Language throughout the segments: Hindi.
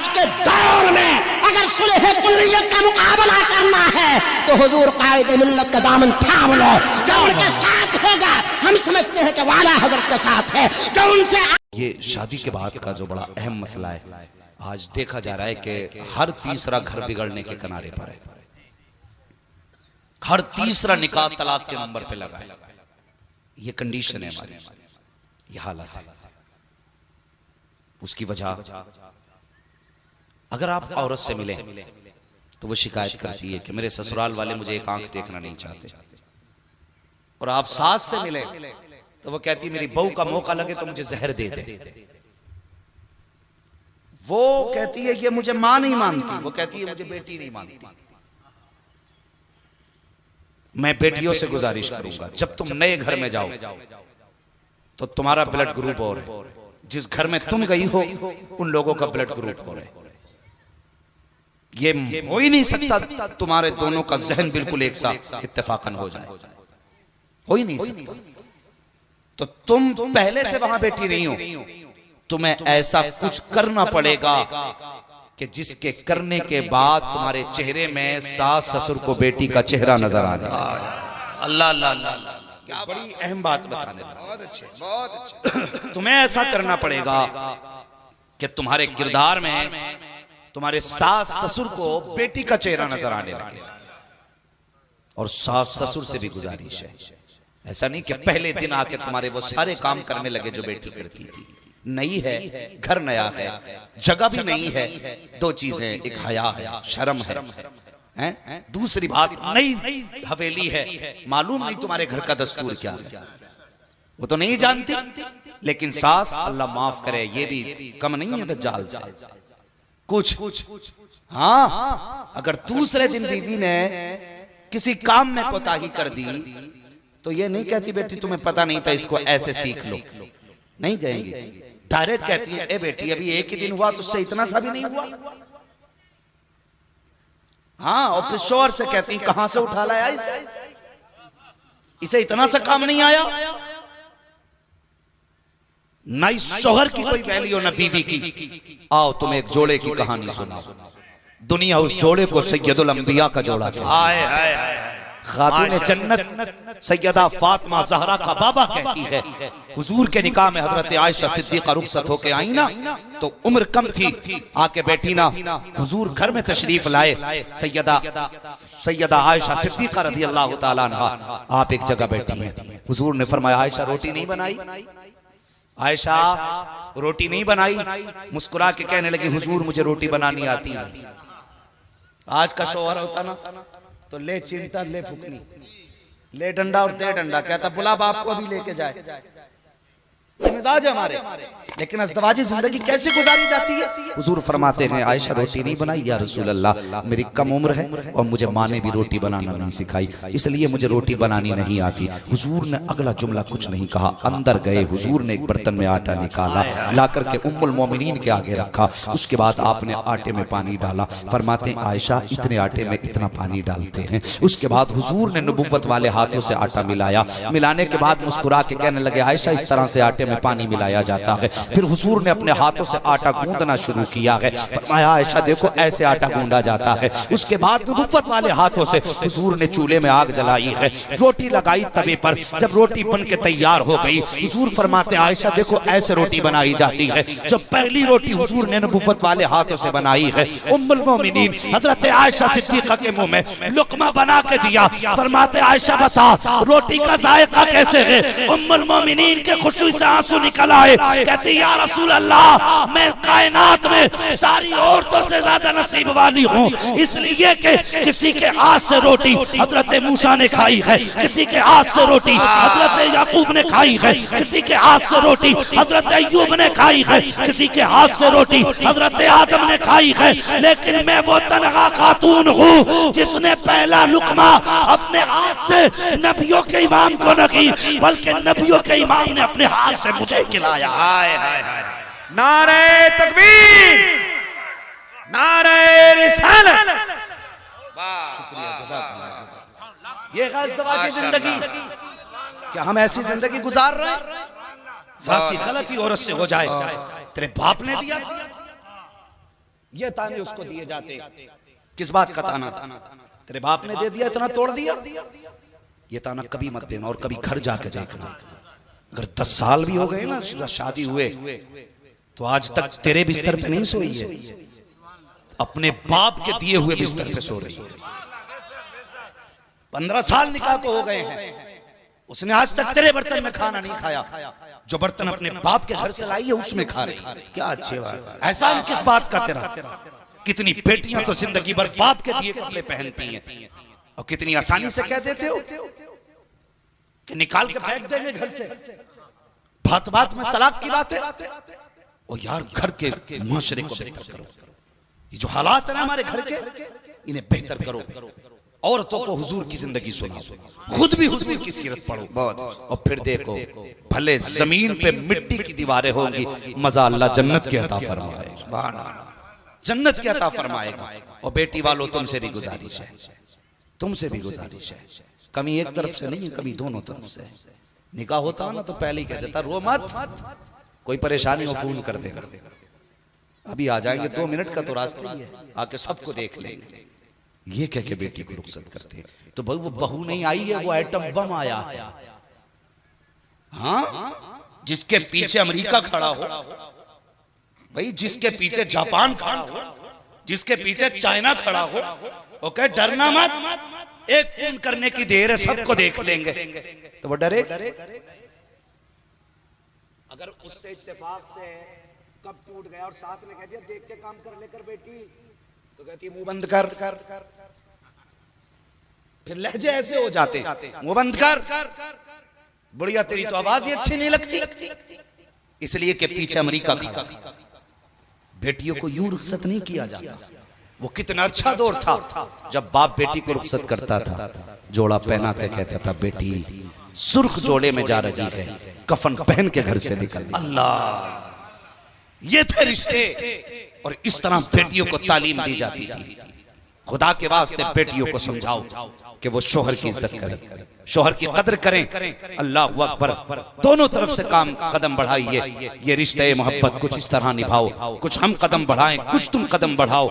आज के दौर में अगर सुलह कुल्लियत का मुकाबला करना है तो हुजूर कायदे मिल्लत का दामन थाम लो। जो उनके साथ होगा हम समझते हैं कि वाला हजरत के साथ है। जो उनसे ये शादी के बाद का जो बड़ा अहम मसला है, आज देखा जा रहा है कि हर तीसरा घर बिगड़ने के किनारे पर है, हर तीसरा निकाह तलाक के नंबर पे लगा है। ये कंडीशन है हमारी, ये हालत है। उसकी वजह, अगर आप औरत से मिले तो वो शिकायत करती है कि मेरे ससुराल वाले मुझे एक आंख देखना नहीं चाहते, और आप सास से मिले तो वो कहती है मेरी बहू का मौका लगे तो मुझे जहर दे दे। वो कहती है ये मुझे मां नहीं मानती, वो कहती है मुझे बेटी नहीं मानती। मैं बेटियों से गुजारिश करूंगा जब तुम नए घर में जाओ तो तुम्हारा ब्लड ग्रुप और है, जिस घर में तुम गई हो उन लोगों का ब्लड ग्रुप और है। ये हो ही नहीं सकता तुम्हारे दोनों का जहन बिल्कुल एक साथ इत्तेफाकन हो जाए, हो ही नहीं सकता। तो तुम पहले से वहां बैठी नहीं हो, तुम्हें ऐसा कुछ करना पड़ेगा कि जिसके करने के बाद तुम्हारे चेहरे में सास ससुर को बेटी का चेहरा नजर आ जाए। अल्लाह अल्लाह अल्लाह, क्या बड़ी अहम बात बताने लगा। बहुत अच्छे, बहुत अच्छे। तुम्हें ऐसा करना पड़ेगा कि तुम्हारे किरदार में तुम्हारे सास ससुर को बेटी का चेहरा नजर आने लगे। और सास ससुर से भी गुजारिश है, ऐसा नहीं कि पहले दिन आके तुम्हारे वो सारे काम करने लगे जो बेटी करती थी। नई है, घर नया है, जगह भी नहीं है। दो चीजें, एक हया है, शर्म है, दूसरी बात नई हवेली है, मालूम नहीं तुम्हारे घर का दस्तूर क्या है, वो तो नहीं जानती। लेकिन सास, अल्लाह माफ करे, ये भी कम नहीं है दज्जाल से कुछ। हाँ, अगर दूसरे दिन बीवी ने किसी काम में कोताही कर दी तो ये नहीं कहती बेटी तुम्हें पता नहीं था, इसको ऐसे सीख लो, नहीं कहेंगी। डायरेक्ट कहती है ए बेटी अभी एक ही दिन हुआ, तुझसे इतना सा भी नहीं हुआ। हाँ, और फिर शोहर से कहती कहां से उठा लाया इसे इतना सा काम नहीं आया। ना इस शोहर की कोई वैल्यू ना बीवी की। आओ तुम एक जोड़े की कहानी सुनाओ। दुनिया उस जोड़े को सैयदुल अंबिया का जोड़ा था। खातून जन्नत सैयदा फातिमा ज़हरा का बाबा कहती है हुजूर के निकाह में हजरत आयशा सिद्दीक़ा रुखसत होके आई ना, तो उम्र कम थी, आके बैठी ना, हुजूर घर में तशरीफ लाए। सैयदा आयशा सिद्दीक़ा रज़ी अल्लाह ताला अन्हा आप एक जगह बैठी हैं। हुजूर ने फरमाया आयशा रोटी नहीं बनाई, आयशा रोटी नहीं बनाई। मुस्कुरा के कहने लगी हुजूर मुझे रोटी बनानी आती नहीं। आज का शौहर होता ना तो ले चिमटा, ले फुकनी, ले डंडा और दे डंडा, कहता बुला बाप को भी लेके जाए। ये मिजाज है हमारे। लेकिन अज़दवाजी जिंदगी कैसे गुजारी जाती है? हुजूर फरमाते हैं आयशा रोटी नहीं बनाई या रसूल अल्लाह, मेरी कम उम्र है और मुझे माँ ने भी रोटी बनाना नहीं सिखाई, इसलिए मुझे रोटी बनानी नहीं आती। हुजूर ने अगला जुमला कुछ नहीं कहा, अंदर गए। हुजूर ने एक बर्तन में आटा निकाला, ला करके उम्मुल मोमिनीन के आगे रखा। उसके बाद आपने आटे में पानी डाला। फरमाते हैं आयशा इतने आटे में इतना पानी डालते हैं। उसके बाद हुजूर ने नबुव्वत वाले हाथों से आटा मिलाया। मिलाने के बाद मुस्कुरा के कहने लगे आयशा इस तरह से आटे में पानी मिलाया जाता है। फिर हुजूर ने अपने हाथों से आटा गूंदना शुरू किया है। फरमाया आयशा देखो ऐसे आटा गूंदा जाता है। उसके बाद नबुव्वत वाले हाथों से हुजूर ने चूल्हे में आग जलाई है, रोटी लगाई तवे पर। जब रोटी बन के तैयार हो गई, हुजूर फरमाते आयशा देखो ऐसे रोटी बनाई जाती है। जब पहली रोटी हुजूर ने नबुव्वत वाले हाथों से बनाई है, उम्मुल मोमिनीन हजरत आयशा सिद्दीक़ा के मुंह में लुक़मा बना के दिया। फरमाते आयशा बता रोटी का जायका कैसे है? उम्मुल मोमिनीन के खुशी से आंसू निकल आए। कहती या रसूल अल्लाह मैं कायनात में सारी औरतों से ज्यादा नसीब वाली हूँ, इसलिए कि किसी के हाथ से रोटी हजरत मूसा ने खाई है, किसी के हाथ से रोटी हजरत याकूब ने खाई है, किसी के हाथ से रोटी हजरत अय्यूब ने खाई है, किसी के हाथ से रोटी हजरत आदम ने खाई है। लेकिन मैं वो तनहा खातून हूँ जिसने पहला लुक़मा अपने हाथ से नबियों के इमाम को न की, बल्कि नबियों के इमाम ने अपने हाथ से मुझे खिलाया। हाय हाय हाय, नारे तकबीर, नारे रिसालत। ये ग़ज़वाजी जिंदगी, क्या हम ऐसी जिंदगी गुजार रहे हैं? साथी गलती औरत से हो जाए, तेरे बाप ने दिया था, ये ताने उसको दिए जाते। किस बात का ताना? तेरे बाप ने दे दिया, इतना तोड़ दिया। ये ताना कभी मत देना, और कभी घर जाके देखना। अगर 10 साल भी हो गए ना शादी हुए, तो आज तक तेरे बिस्तर पे नहीं सोई है, अपने बाप के दिए हुए बिस्तर पे सो रही है। 15 साल निकाह को हो गए हैं, उसने आज तक तेरे बर्तन में खाना नहीं खाया, जो बर्तन अपने बाप के घर से लाई है उसमें खा रही है। क्या अच्छी बात। एहसान किस बात का तेरा? कितनी बेटियां तो जिंदगी भर बाप के दिए कपड़े पहनती हैं, और कितनी आसानी से कह देते हो कि निकाल के फेंक देंगे घर से। बात बात में तलाक की बात है। ओ यार, घर के माशरे को बेहतर करो। ये जो हालात है ना हमारे घर के, इन्हें बेहतर करो। औरतों को हुजूर की जिंदगी सुनाओ, खुद भी हुजूर की सीरत पढ़ो बहुत, और फिर देखो भले जमीन पे मिट्टी की दीवारें होंगी, मजा अल्लाह जन्नत के अता फरमाएगा, जन्नत के अता फरमाएगा। और बेटी वालों, तुमसे भी गुजारिश है, तुमसे भी गुजारिश है, कमी एक तरफ से नहीं, कमी दोनों तरफ से। निकाह होता हो ना तो पहले ही कह देता, रो मत, कोई परेशानी हो फोन कर देगा, अभी आ जाएंगे, 2 मिनट का तो रास्ता ही है, आके सबको देख लेंगे। ये कह के बेटी को रुखसत करते हैं। तो भाई वो बहू नहीं आई है, वो एटम बम आया है। हाँ, जिसके पीछे अमेरिका खड़ा हो, भाई जिसके पीछे जापान खड़ा हो, जिसके पीछे चाइना खड़ा हो, ओके, डरना मत, एक फोन करने की देर है, सबको देख लेंगे। तो वो डरे? अगर उससे इत्तेफाक से कब टूट गया और सास ने कह दिया देख के काम कर लेकर बेटी, तो कहती मुंह बंद कर। फिर लहजे ऐसे हो जाते, मुंह बंद कर, बुढ़िया तेरी तो आवाज ही अच्छी नहीं लगती, इसलिए कि पीछे अमेरिका खड़ा। बेटियों को यूं रुखसत नहीं किया जाता। वो कितना अच्छा दौर था जब बाप बेटी को रुखसत करता था, जोड़ा पहना के कहता था बेटी सुर्ख जोड़े में जा रही है, कफन पहन के घर से निकल। अल्लाह, ये थे रिश्ते, और इस तरह बेटियों को तालीम दी जाती थी। खुदा के वास्ते बेटियों को समझाओ कि वो शोहर की इज्जत करें, शोहर की कदर करें। अल्लाह अकबर, दोनों तरफ से काम कदम बढ़ाइए। ये रिश्ते मोहब्बत कुछ इस तरह निभाओ, कुछ हम कदम बढ़ाएं, कुछ तुम कदम बढ़ाओ।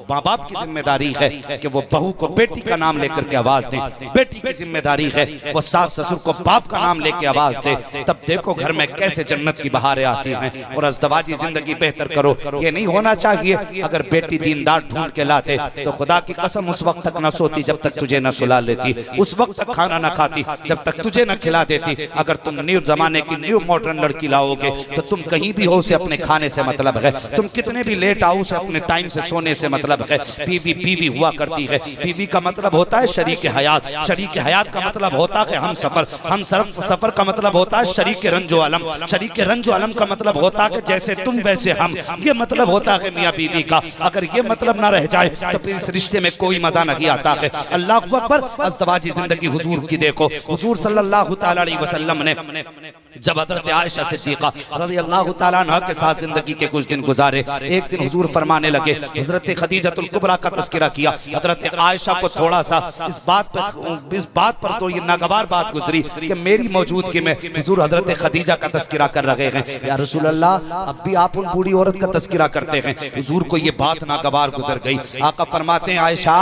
माँ बाप की जिम्मेदारी है कि वो बहू को बेटी का नाम लेकर के आवाज दें, बेटी की जिम्मेदारी है वो सास ससुर को बाप का नाम लेके आवाज दे। तब देखो घर में कैसे जन्नत की बहारें आती हैं, और अज़दवाजी जिंदगी बेहतर करो। ये नहीं होना चाहिए अगर बेटी दीनदार ढूंढ के लाते तो खुदा की कसम उस वक्त तक न सोती जब तक तुझे न सुला लेती, उस वक्त तक खाना न खाती जब तक तुझे न खिला देती। अगर तुम न्यू जमाने की न्यू मॉडर्न लड़की लाओगे तो तुम कहीं भी हो उसे अपने खाने से मतलब है, तुम कितने भी लेट आओ उसे अपने टाइम से सोने से मतलब है। बीवी बीवी हुआ करती है, बीवी का मतलब होता है शरीक हयात, शरीक हयात का मतलब होता है हम सफर, हम सफर का मतलब होता है शरीक रंजो अलम, शरीक रंजो अलम का मतलब होता है जैसे तुम वैसे हम, ये मतलब होता है मियाँ बीवी का। अगर ये मतलब ना रह जाए तो फिर इस रिश्ते में कोई मजा नहीं आता है। अल्लाह अकबर, अज़दवाजी जिंदगी हुजूर की देखो। हुजूर सल्लल्लाहु तआला अलैहि वसल्लम ने जब हजरत आयशा सिद्दीका रज़ियल्लाहु तआला अन्हा के साथ जिंदगी के कुछ दिन गुजारे, एक दिन हुजूर फरमाने लगे, हजरत खदीजतुल कुबरा का तज़किरा किया, हजरत आयशा को थोड़ा सा इस बात पर तो ये नागवार बात गुजरी कि मेरी मौजूदगी में हुजूर हजरत खदीजा का तज़किरा कर रहे हैं। या रसूल अल्लाह, अब भी आप उन बूढ़ी औरत का तज़किरा करते हैं। हुजूर को ये बात नागवार गुजर गई। आका फरमाते हैं आयशा,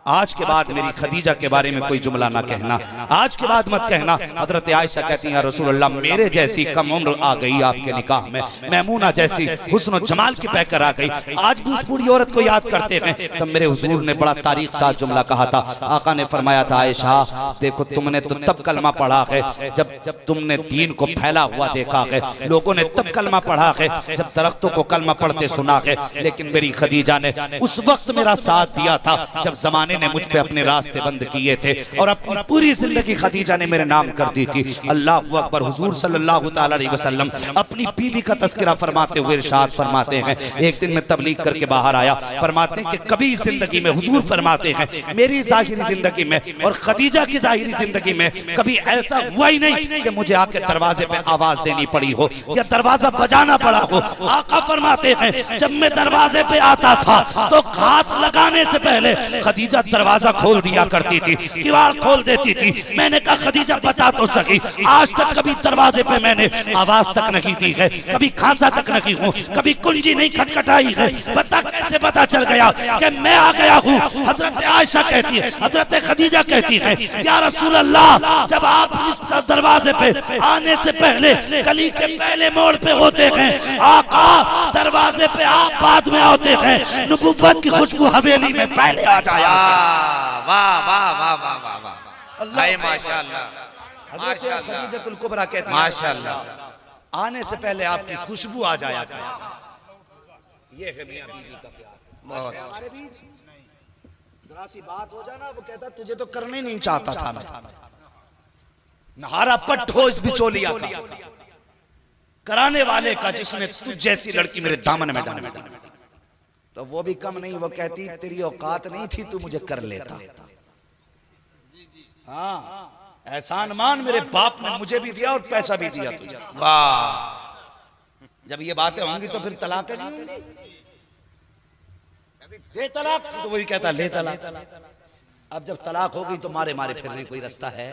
आज के बाद मेरी खदीजा के बारे में कोई जुमला ना कहना, आज के बाद मत कहना। हजरत आयशा कहती हैं रसूल अल्लाह, मेरे जैसी कम उम्र आ गई आपके निकाह में, मैमूना जैसी हुस्न जमाल की पैकर आ गई, आज भी उस बूढ़ी औरत को याद करते हैं। तब मेरे हुजूर ने बड़ा तारीख साथ जुमला कहा था। आका ने फरमाया था आयशा देखो, तुमने तो तब कलमा पढ़ा है जब तुमने दीन को फैला हुआ देखा है, लोगों ने तब कलमा पढ़ा है जब दरख्तों को कलमा पढ़ते सुना है, लेकिन मेरी खदीजा ने उस वक्त मेरा साथ दिया था जब जमाने ने मुझ पे अपने रास्ते बंद किए थे, और अपनी पूरी जिंदगी खदीजा ने मेरे नाम कर दी थी। अल्लाह अकबर। हुजूर सल्लल्लाहु तआला अलैहि वसल्लम अपनी बीवी का तज़किरा फरमाते हुए इरशाद फरमाते हैं, एक दिन मैं तबलीग करके बाहर आया, फरमाते हैं कि कभी जिंदगी में हुजूर फरमाते हैं मेरी जाहिरी जिंदगी में और खदीजा की जाहिरी जिंदगी में कभी ऐसा हुआ ही नहीं कि मुझे आके दरवाजे पे आवाज देनी पड़ी हो या दरवाजा बजाना पड़ा हो। आका फरमाते हैं जब मैं दरवाजे पे आता था तो हाथ लगाने से पहले खदीजा दरवाजा खोल दिया करती थी, किवाड़ खोल देती थी। मैंने कहा खदीजा बता तो सकी, आज तक कभी दरवाजे पे मैंने आवाज तक नहीं दी है, कभी खांसा तक नहीं हूँ, कभी कुंजी नहीं खटखटाई है, बता कैसे पता चल गया कि मैं आ गया हूँ? हजरत आयशा कहती है, हजरत खदीजा कहती है, या रसूल अल्लाह, जब आप इस दरवाजे पे आने से पहले गली के पहले मोड़ पे होते हैं, आका दरवाजे पे आप बाद में होते हैं, नबुव्वत की खुशबू हवेली में पहले आ जाया। वाह वाह वाह वाह वाह वाह, माशाअल्लाह माशाअल्लाह, खदीजतुल कुबरा कहती है, माशाअल्लाह, आने से पहले आपकी खुशबू आ जाया। ये है मियां बीवी का प्यार। बहुत हमारे बीच जरा सी बात हो जाना, वो कहता तुझे तो करने नहीं चाहता था मैं, नहारा पट हो इस बिचौलिया का, कराने वाले का, जिसने तुझ जैसी लड़की मेरे दामन में डाली। तो वो भी कम नहीं, वो कहती तेरी औकात नहीं थी, तू मुझे कर लेता। हाँ, एहसान मान, मेरे बाप ने मुझे भी दिया और पैसा भी दिया तुझे। वाह, जब ये बातें होंगी तो फिर तलाक नहीं होंगी। दे तलाक, तो वही कहता ले तलाक। अब जब तलाक होगी तो मारे मारे फिरने कोई रास्ता है?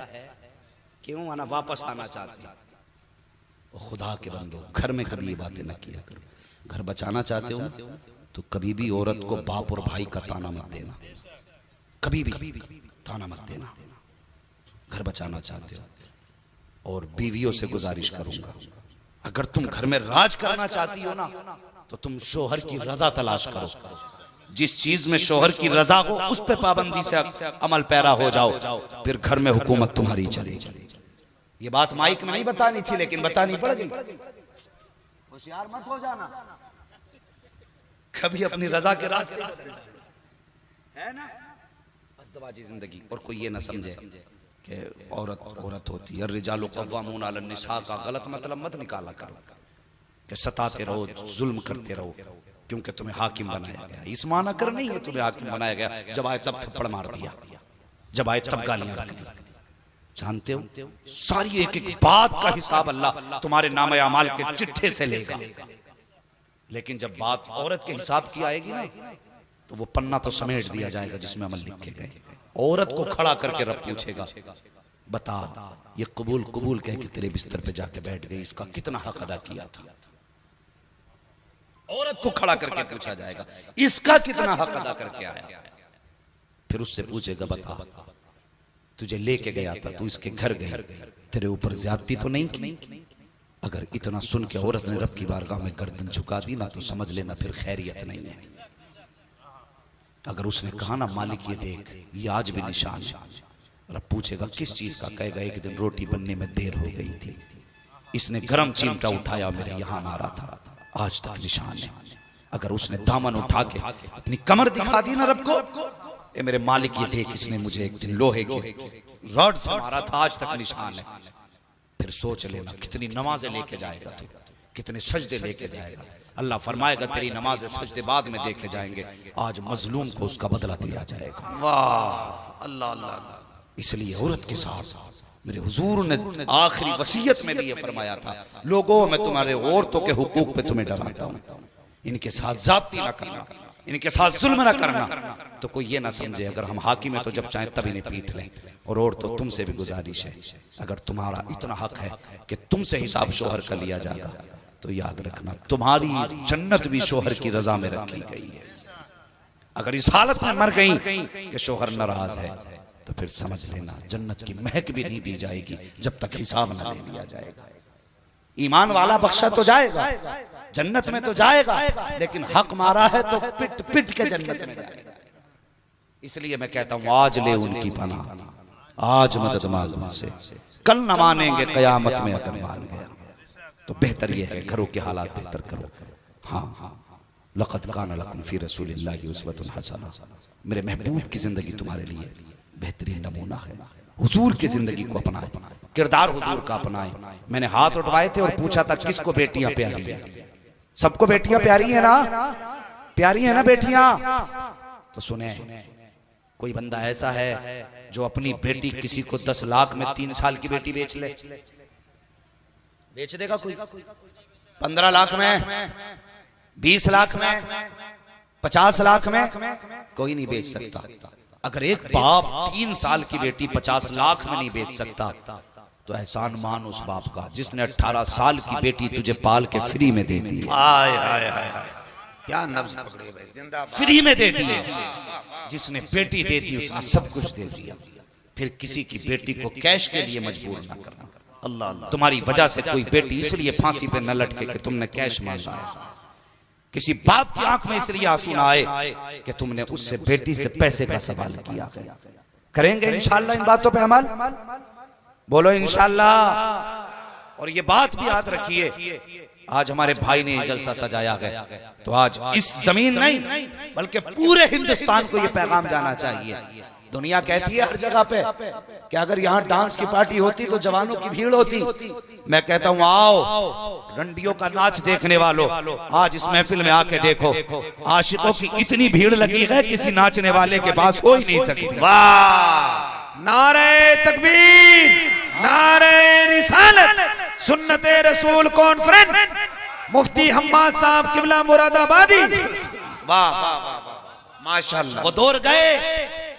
क्यों आना, वापस आना चाहती? खुदा के बंदो, घर में कभी ये बातें ना किया करो। घर बचाना चाहते हो तो कभी भी औरत को बाप और भाई का ताना मत देना, कभी भी ताना मत देना। घर बचाना चाहते हो, और बीवियों से गुजारिश करूंगा, अगर तुम घर में राज करना चाहती हो ना, तो तुम शोहर की रजा तलाश करो। जिस चीज में शोहर की रजा हो उस पे पाबंदी से अमल पैरा हो जाओ, फिर घर में हुकूमत तुम्हारी चलेगी। ये बात माइक में नहीं बतानी थी, लेकिन बतानी पड़ गई। होशियार मत हो जाना, कभी अपनी रजा के रास्ते है ना, बसदबाजी जिंदगी। और कोई ये ना समझे कि औरत औरत होती है, रिजालु कव्वामून अलन निसा का गलत मतलब मत निकाला करो कि सताते रहो, जुल्म करते रहो क्योंकि तुम्हें हाकिम बनाया गया। इस माना कर नहीं है तुम्हें हाकिम बनाया गया, जब आए तब थप्पड़ मार दिया, जब आए तब गालियां रख दी। जानते हो, सारी एक एक बात का हिसाब अल्लाह तुम्हारे नामे अमाल के चिट्ठे से लेगा, लेकिन जब बात औरत के हिसाब की आएगी ना, तो वो पन्ना तो समेट दिया जाएगा जिसमें अमल लिखे गए। औरत को खड़ा करके रब पूछेगा, बता ये कबूल कबूल कह के तेरे बिस्तर पे जाके बैठ गई, इसका कितना हक अदा किया था? औरत को खड़ा करके पूछा जाएगा, इसका कितना हक अदा करके आया? फिर उससे पूछेगा, बता तुझे लेके गया था, तू इसके घर गई, तेरे ऊपर ज्यादती तो नहीं की? अगर इतना सुन के औरत ने रब की बारगाह में गर्दन झुका दी ना, तो समझ लेना फिर खैरियत नहीं है। अगर उसने कहा ना, मालिक ये देख, ये आज भी निशान है, रब पूछेगा किस चीज का? कहेगा एक दिन रोटी बनने में देर हो गई थी, इसने गरम चिमटा उठाया, मेरे यहां मारा था, आज तक निशान है। अगर उसने दामन उठा के अपनी कमर दिखा दी ना रब को, ए मेरे मालिक ये देख, इसने मुझे एक दिन लोहे के रॉड से मारा था, आज तक निशान है। फिर सोच लेना कितनी नमाजें लेके जाएगा तू, कितने सजदे लेके जाएगा। अल्लाह फरमाएगा तेरी नमाजें सजदे बाद में देखे जाएंगे, आज मजलूम को उसका बदला दिया जाएगा। वाह, अल्लाह अल्लाह। इसलिए औरत के साथ मेरे हुजूर ने आखिरी वसीयत में भी ये फरमाया था, लोगों मैं तुम्हारे औरतों के हुकूक पे तुम्हें डराता हूं, इनके साथ जाती ना करना, इनके साथ जुल्म ना करना। तो कोई ये ना समझे अगर हम हाकिम है तो जब चाहे तभी नहीं पीट लें। और औरतों तुमसे भी गुजारिश है, अगर तुम्हारा इतना हक है कि तुमसे हिसाब शोहर का लिया जाएगा, तो याद रखना तुम्हारी जन्नत भी शोहर की रजा में रखी गई है। अगर इस हालत में मर गई कि शोहर नाराज है, तो फिर समझ लेना जन्नत की महक भी नहीं दी जाएगी जब तक हिसाब न ले लिया जाएगा। ईमान वाला बख्शा तो जाएगा, जन्नत में तो जाएगा, लेकिन हक मारा है तो पिट पिट के जन्नत में जाएगा। इसलिए मैं कहता हूं, आज ले उनकी पनाह, आज मदद मांग उनसे, कल न मानेंगे कयामत में अगर मान गया। तो बेहतर यह है घरों के हालात बेहतर करो। हाँ, लक़द कान लकुम फी रसूलिल्लाहि उस्वतुन हसना, मेरे महबूब की जिंदगी तुम्हारे लिए बेहतरीन नमूना है। हुजूर की जिंदगी को अपनाए, किरदार हुजूर का अपनाए। मैंने हाथ उठवाए थे और पूछा था किसको बेटियां प्यारी है? सबको बेटियां प्यारी है ना? प्यारी है ना बेटियां? तो सुने, कोई बंदा ऐसा है जो अपनी बेटी किसी को 10 लाख में 3 साल की बेटी बेच ले? बेच देगा कोई? 15 लाख में, 20 लाख में, 50 लाख में? कोई नहीं बेच सकता। अगर एक बाप 3 साल की बेटी 50 लाख में नहीं बेच सकता तो एहसान मान उस बाप का जिसने 18 साल की बेटी तुझे पाल के फ्री में दे दी। हाय हाय हाय हाय, क्या नब्ज पकड़े भाई, जिंदाबाद। फ्री में दे दी। जिसने बेटी दे दी उसने सब कुछ दे दिया। फिर किसी की बेटी को कैश के लिए मजबूर ना करना। अल्लाह अल्लाह। तुम्हारी वजह से कोई बेटी इसलिए फांसी पे न लटके कि तुमने कैश मांगा है। किसी बाप की आंख में इसलिए आंसू ना आए कि तुमने उससे बेटी से पैसे का सवाल किया। करेंगे इंशाल्लाह इन बातों पे अमल, बोलो इंशाल्लाह। और ये बात भी याद रखिए, आज हमारे भाई ने जलसा सजाया है तो आज इस जमीन नहीं बल्कि पूरे हिंदुस्तान को ये पैगाम जाना चाहिए। दुनिया कहती है हर जगह पे कि अगर यहाँ डांस की पार्टी होती तो जवानों की भीड़ होती। मैं कहता हूँ आओ रंडियों का नाच देखने वालों, आज इस महफिल में आके देखो, आशिकों की इतनी भीड़ लगी है किसी नाचने वाले के पास हो ही नहीं सकती। वाह, नारे तकबीर, नारे रिसालत, सुन्नते रसूल कॉन्फ्रेंस, मुफ्ती हम्माद साहब किबला मुरादाबादी। वाह वाह वाह वाह, माशाल्लाह। वो दौर गए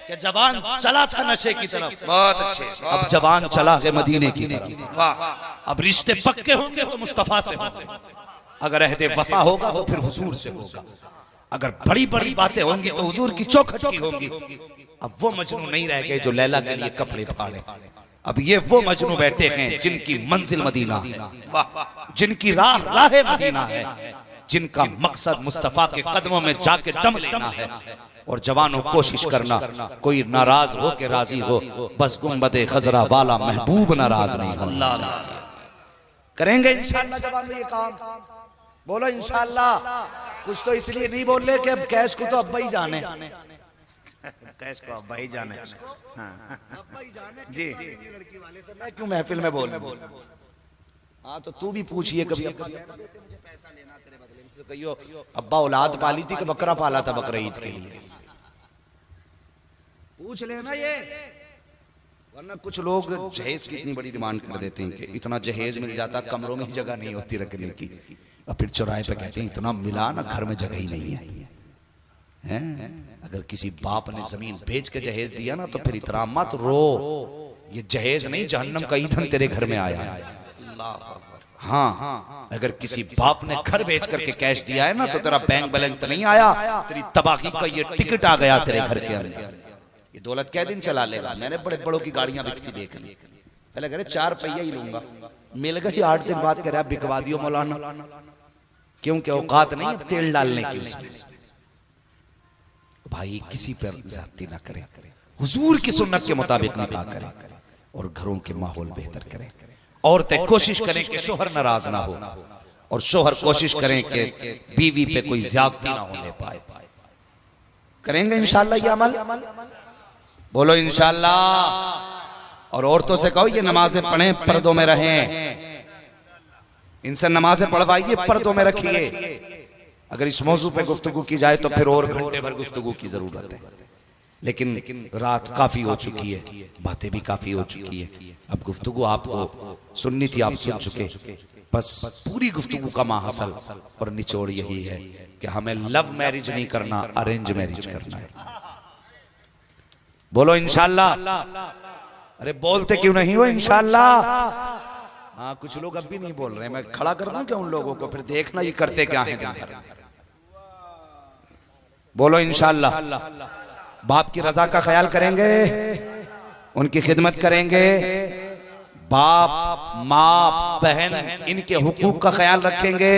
कि जवान चला था नशे की तरफ, बहुत अच्छे। अब जवान चला है मदीने की तरफ। वाह, अब रिश्ते पक्के होंगे तो मुस्तफा से होंगे, अगर अहदे वफा होगा तो फिर हुजूर से होगा, अगर बड़ी बड़ी बातें होंगी तो हुजूर की चौखट की होंगी। अब वो मजनू नहीं रह गए जो लैला के लिए कपड़े फाड़े, अब ये वो मजनू बैठे हैं जिनकी मंजिल मदीना है, जिनकी राह राह मदीना है, जिनका मकसद मुस्तफा के कदमों में जाके दम लेना है। और जवानों कोशिश करना, कोई नाराज हो के राजी हो, बस गुंबदे खजरा वाला महबूब नाराज नहीं होना। करेंगे इंशाल्लाह जवानों ये काम, बोलो इंशाल्लाह। कुछ तो इसलिए नहीं बोल रहे कि अब कैश को तो अब्बा ही जाने, कैश को अब्बा ही जाने। जी, मैं क्यों महफिल में बोल। हाँ तो तू भी पूछिए कभी, कहियो अब्बा औलाद पाली थी कि बकरा पाला था बकरा ईद के लिए, पूछ लेना ये। वरना कुछ लोग जहेज की इतनी बड़ी डिमांड कर देते हैं कि इतना जहेज मिल जाता कमरों में ही जगह नहीं होती रखने की, और फिर चौराहे पे कहते हैं इतना मिला ना घर में जगह ही नहीं है। अगर किसी बाप ने जमीन बेच के जहेज दिया ना तो फिर इतना मत रो, ये जहेज नहीं जहन्नम का ईंधन तेरे घर में आया है। हाँ, अगर किसी बाप ने घर बेच करके कैश दिया है ना तो तेरा बैंक बैलेंस तो नहीं आया, तेरी तबाही का ये टिकट आ गया तेरे घर के अंदर। ये दौलत कै दिन चला लेगा। मैंने बड़े बड़ों की गाड़ियां बिकती देख ली, पहले कह रहे 4 पहिया ही लूंगा, मिल गई 8 दिन बाद कह रहा बिकवा दियो मौलाना, क्योंकि औकात नहीं तेल डालने की उसमें। भाई किसी पर ज्यादती ना करें, हुजूर की सुन्नत के मुताबिक निकाह करें और घरों के माहौल बेहतर करें। औरतें कोशिश करें कि शोहर नाराज ना हो, और शोहर कोशिश करें कि बीवी पे कोई ज्यादती ना होने पाए। करेंगे इंशाल्लाह ये अमल, बोलो इंशाल्लाह। और औरतों से कहो ये नमाजें पढ़ें, पर्दों में रहें, इनसे नमाजें पढ़वाइए, पर्दों में रखिए। अगर इस मौजू पे गुफ्तगू की जाए तो फिर और घंटे भर गुफ्तगू की जरूरत है, लेकिन रात काफी हो चुकी है, बातें भी काफी हो चुकी है। अब गुफ्तगू आपको सुननी थी, आप सुन चुके। बस पूरी गुफ्तगू का माहसल और निचोड़ यही है कि हमें लव मैरिज नहीं करना, अरेंज मैरिज करना है। बोलो इंशाल्लाह। अरे बोलते क्यों नहीं हो इंशाल्लाह? हाँ कुछ लोग अब भी नहीं बोल रहे, मैं खड़ा कर दूं क्या उन लोगों को, फिर देखना ये करते क्या है। बोलो इंशाल्लाह। बाप की रजा का ख्याल करेंगे, उनकी खिदमत करेंगे, बाप माँ बहन इनके हुकूक का ख्याल रखेंगे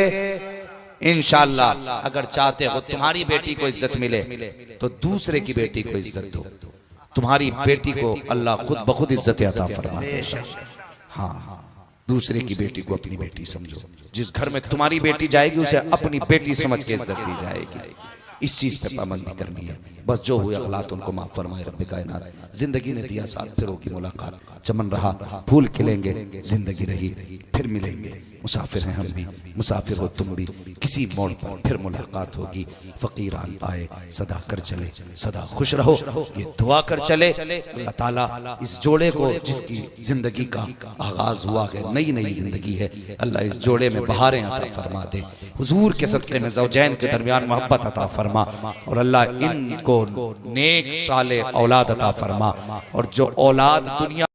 इंशाल्लाह। अगर चाहते हो तुम्हारी बेटी को इज्जत मिले तो दूसरे की बेटी को इज्जत दो, तुम्हारी बेटी को अल्लाह खुद बखुद इज्जत अता फरमाए। हाँ, दूसरे की बेटी को अपनी बेटी समझो। जिस घर में तुम्हारी बेटी जाएगी उसे अपनी बेटी समझ के इज्जत दी जाएगी। इस चीज पे पाबंदी करनी है। बस जो हुए अखलात उनको माफ फरमाए रब्बे कायनात। जिंदगी ने दिया साथ, फिर होगी मुलाकात, चमन रहा फूल खिलेंगे, जिंदगी रही फिर मिलेंगे, मुसाफिर हैं हम भी, मुसाफिर हो तुम भी, किसी मोड़ पर फिर मुलाकात होगी। फकीरान आए सदा कर चले, सदा खुश रहो, ये दुआ कर चले। अल्लाह ताला इस जोड़े को, जिसकी जिंदगी का आगाज हुआ है, नई नई जिंदगी है, अल्लाह इस जोड़े में बहारें अता फरमा दे। हुजूर के सदक़े में ज़ौजैन के दरमियान मोहब्बत अता फरमा, और अल्लाह इनको नेक साले औलाद अता फरमा, और जो औलाद दुनिया